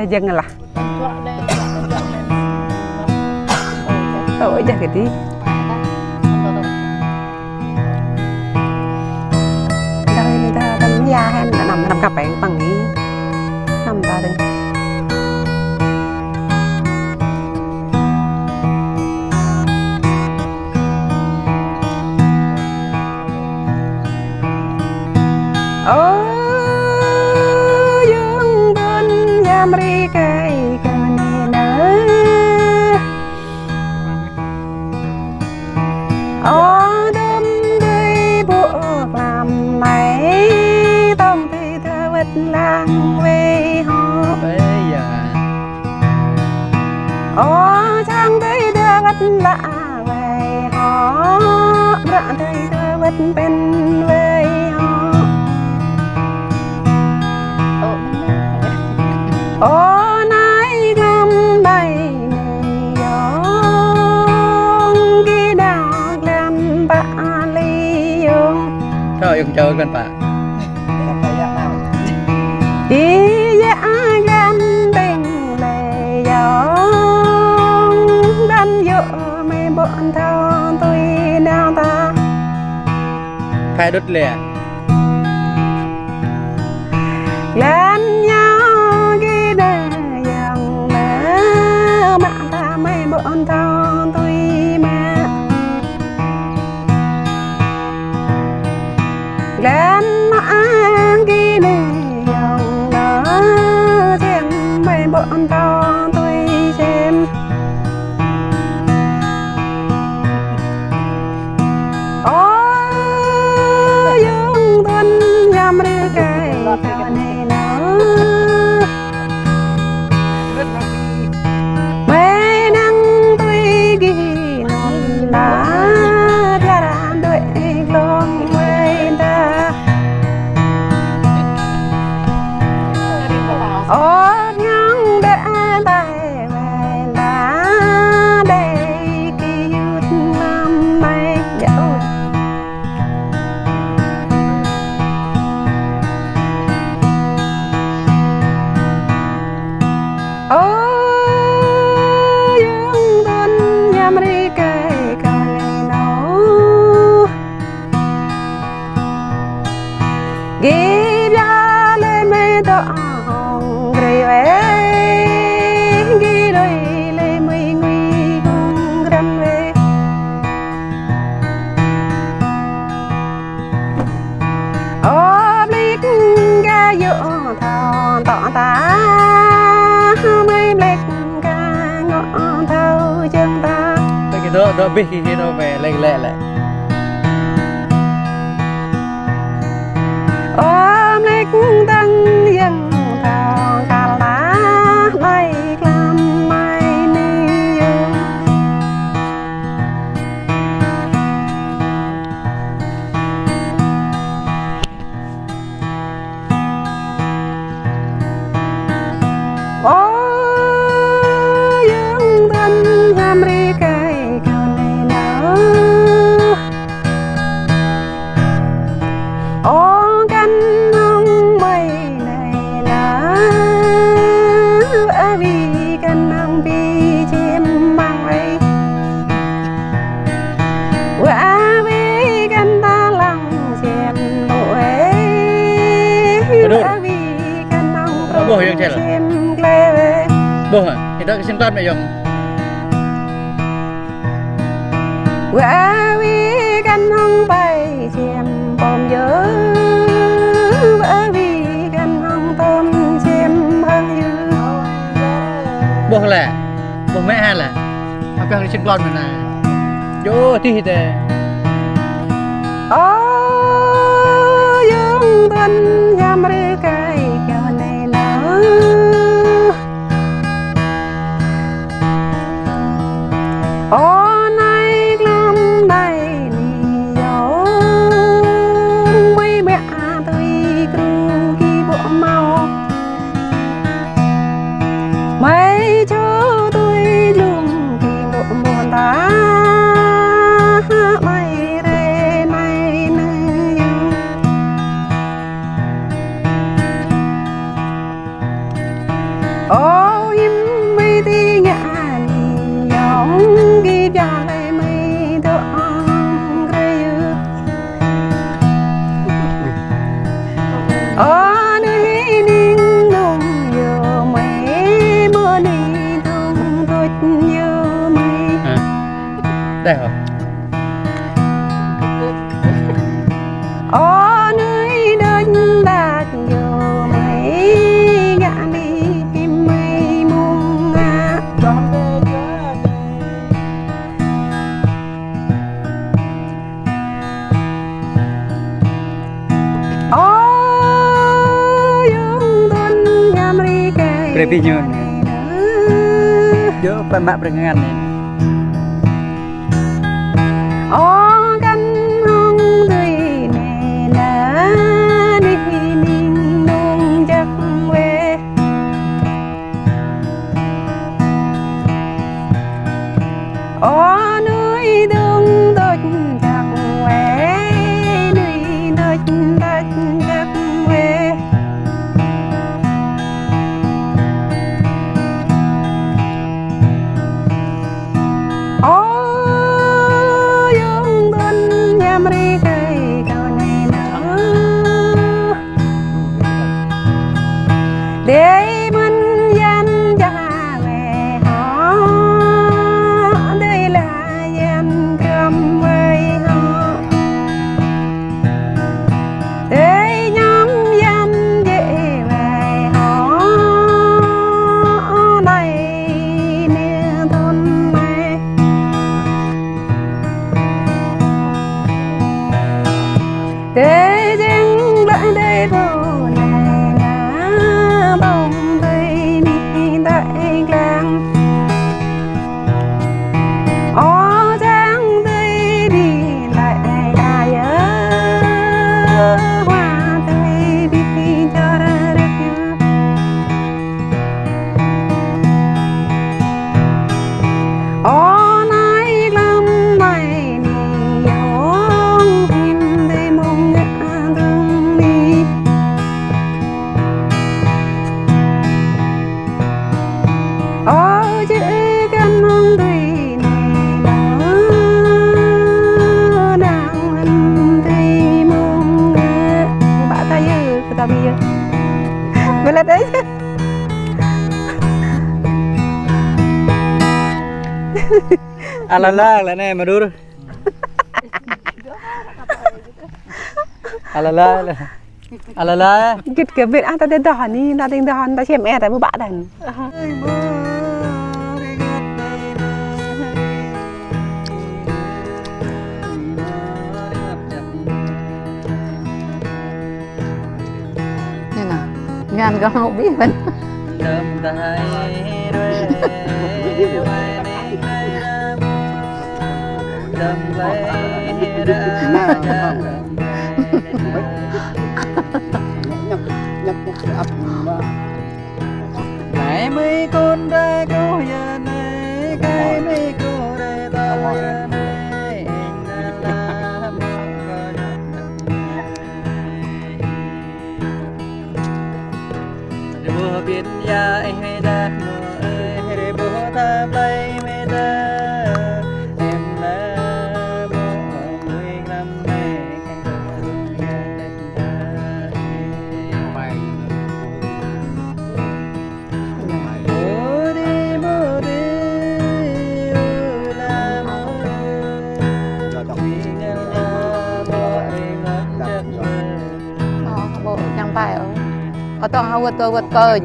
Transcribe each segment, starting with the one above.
đây dân là ôi giờ cái gì đây người ta tắm da hay là nằm cặp bạn bằng ý nằm ta đây dương bên giam ri cây cà nê nở đâm đi buộc làm mày tông thì thơ vật lang về họ trang thấy thơ vật lạ về họ rạng thấy thơ vật bên về họ nãy gom đầy gió ghi đào làm bạ ly dương trời ơi chơi con bà ý dạ gan tình lệ gió đan dựa mê bọn thao tôi nào ta khai đứt lẻ lên nhau ghi đà dòng nở mạng ta mê bọn thao tôi mà lên mã ghi đà dòng nở xem mê bọn thao tôi xem dương tuân giam ri cây cà nê nở mê nắng tuy ghi non lá ra đàn đuổi lòng mê ta nhang để tay về lá để kỳ yết năm nay dẫu dương tuân giam ri cây cà nê nở ghi ra lên mê tỏ gầy về ghi đôi lên mây nguy hùng râm về blick ga dựa thao tỏ ta mây blick ga ngõ thao chân ta cái đó biết khi nó về lẹ lẹ lại blick tăng dân thao cả lá bay làm mai ni dương dương tuân giam ri cây cà nê nở cánh hông mây này là vì cánh hông bi chim mang ấy vì cánh ta lăng chim bụi vì cánh hông chim lê về bố hả thì đó cái sinh con mẹ dùng vì cánh hông bay chim bom dữ vì cánh hông tôm chim hơn dữ bố là bố mẹ hay là học cái sinh con mình này vô thì thế dương tuân giam ri cây cà nê nở nay gom đầy gió mấy mẹ tôi cứ ghi bộ màu mấy chỗ tôi luôn kỳ bộ buồn ta mây rê mây nơi dương ได้เหรอ Ô nơi đơn bạc nhiều mấy gã đi tìm mây mùng à. Ô yung tuần nhằm đi cây เปรย์ยืนเยอะไปมาเป็นงานนี่ Ô căn hông tươi nè nà đi ninh nung chắc về. Ô núi đông tốt chắc về núi tốt chắc về. Ô yung tuần nhằm đi cây cầu này nữa để mình dân cha về họ đây là dân cầm với họ để nhóm dân dễ về họ đây nè thôn này. Để dừng lại đây vô này là bóng cây đi tại làng. Ó dáng tươi đi lại ai hoa tươi đi cho ra được nhớ. Ó nói lắm này nhiều hình đây mong ngã thương đi. Ó chữ căn hông tùy này nó đang hình tùy mong ngã. Bạn ta dư cái ta bây giờ vậy là đấy chứ. Ala la là này mà đưa ala la Cái việc ta tên đòn đi ta tên đòn ta xem e tại bữa bạn đàn. Như nào ngàn con không biết mình đâm tay đâm lấy ngày mấy con đã có giờ này cái mấy cô đã tao giờ này anh đã làm để bố biết ya anh hay đã mơ ơi để bố ta play mê ta em đã bố người làm mê canh bố đi bố đi là bố vì ngân là bố anh lắm chất bộ chẳng phải ở toàn hao vượt cơi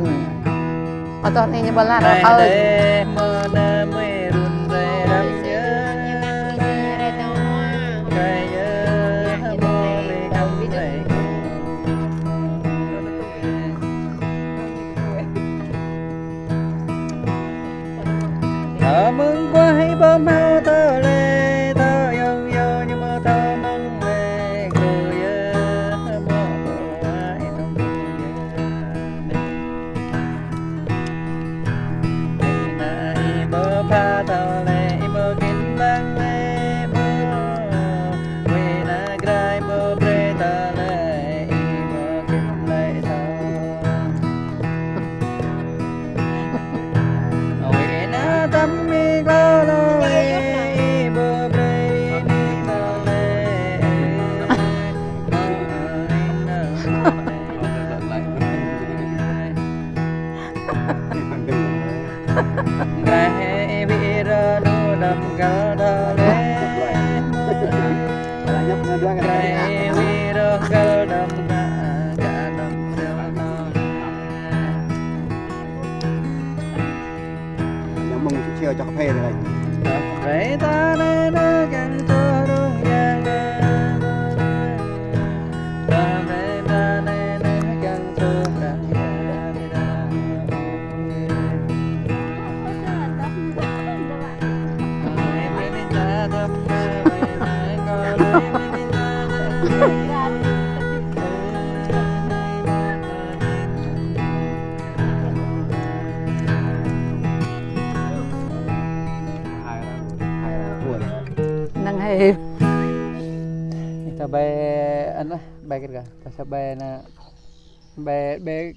ở toàn này như bà là nó ơi mơ na mê run rê đắm nhớ cây nhớ mơ lê không thể thở mừng qua hay bơm hao thở lê thở yêu yêu nhưng mà thở mong về cô nhớ mơ cô ai trong bơ pha thao lệ bơ kín lăng lệ bơ quê na grai bơ bre ta lệ bơ kín lệ thao quê na tâm mi lo lo lệ bơ bre ni ta lệ Grahe vira nu nam ga da le Wiroh kaldam kadam rono. Nhà mừng chiều cho phê này. Vậy ta nên càng cho đúng yang ta về ta nên càng cho càng năng hề ta bay anh á bay cái kìa ta bay na bay bay